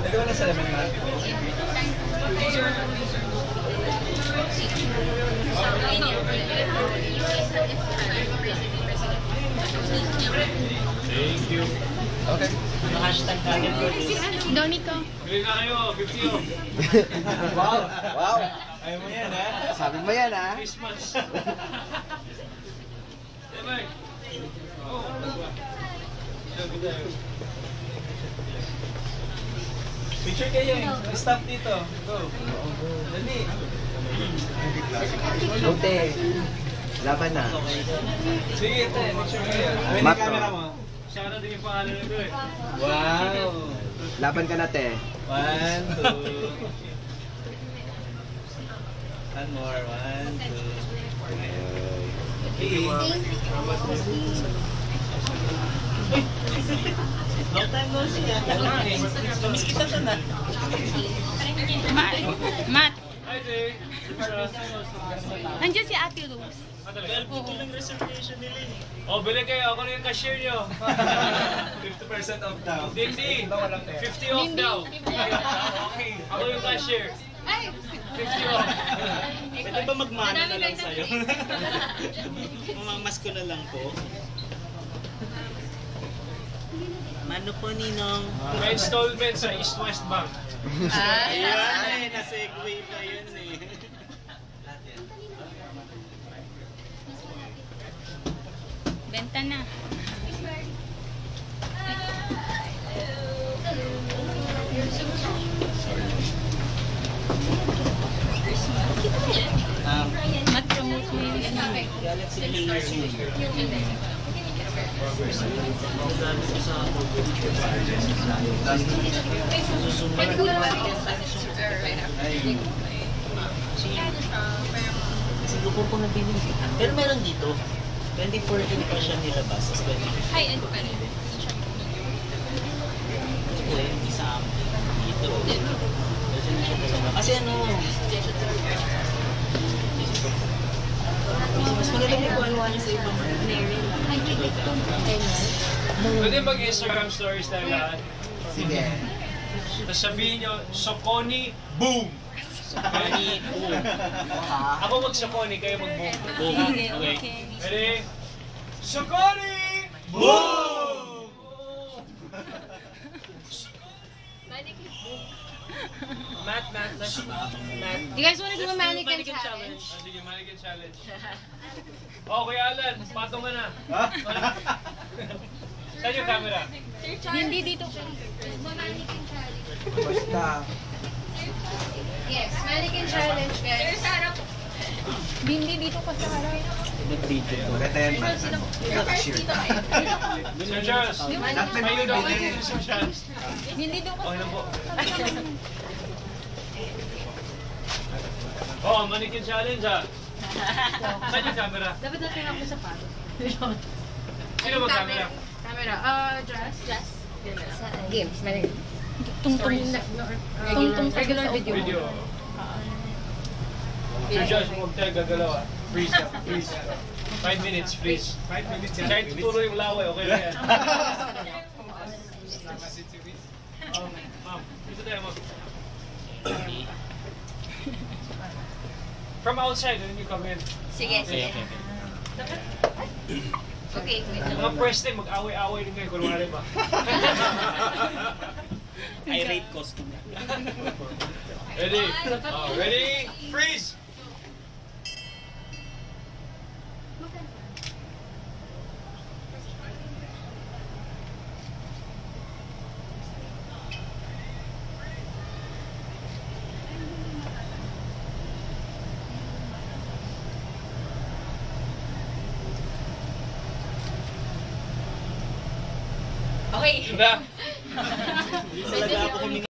Ito na sa laman natin. Thank you. Okay. Hashtag target ko. Doniko. Bili na kayo, 50 oh. Wow! Wow! Ayaw mo yan, ha? Sabi mo yan, ha? Christmas. Emay. Oh. Picture kayo eh. Stop dito. Go. Dali. Lote. Laban na. Sige, te. Picture kayo. May camera mo. Siya na din yung pangalan nito eh. Wow. Laban ka na, te. 1, 2. One more. 1, 2. Long time no see. Miss kita siya na. Matt. Hi, Jay. Nandiyan si Ate Rose. Ito lang reservation nila eh. Oh, bili kayo. Ako na yung cashier nyo. 50% off daw. Hindi. 50 off daw. Okay. Ako yung cashier. Ay! 50 off. Pwede ba magmana na lang sa'yo? Mamamas ko na lang po. Mano po, Ninong? May installment sa East West Bank. Ayan, na-segue pa yun eh. Benta na. Matt, promote mo yung Galaxy Layer. Siguro po nabili. Pero meron dito. 2014 pa siya nilabas. Tapos 2015. Hi, ano pa rin? Ito eh, isa dito. Kasi ano, mas maganda yung kuha niya sa ibang Pwede mag-Instagram stories tayo lahat. Sige. Tapos sabihin nyo, Soconi, boom! Soconi, boom. Ako mag-Soconi, kayo mag-boom. Boom. Sige, Okay. okay. Ready? Soconi, boom! Matt. You guys want to do a mannequin challenge? Sige, mannequin challenge. Okay, Alan, patong ka na. Saan yung camera? Hindi dito. Mannequin challenge. Basta. Yes, mannequin challenge, guys. Hindi dito ka sa harap. Maganda yan, man. Kakashare. Sir Charles, Not may kayo daw bibili. kayo, Sir Charles. Hindi dito ka Okay sa na po. harap. Oh, mannequin challenge ha. Saan yung camera? Dapat natin ako sa pato. Sino ba camera? Camera. Jazz. Games. Tungtung. Regular video. Video. Sir Charles, huwag tayo gagalaw ha. Freeze ka, freeze. 5 minutes, freeze. 5 minutes yan. Kahit tuturo yung laway, okay na yan. Ma'am, dito tayo ma'am. From outside, and then you come in. Sige, Okay, sige. okay. Okay, wait. Mga press din, mag-away-away din kayo, kunwari ba? I-rate costume. Ready? Oh, ready? Freeze! Okay. Diba? Hindi talaga ako humingi.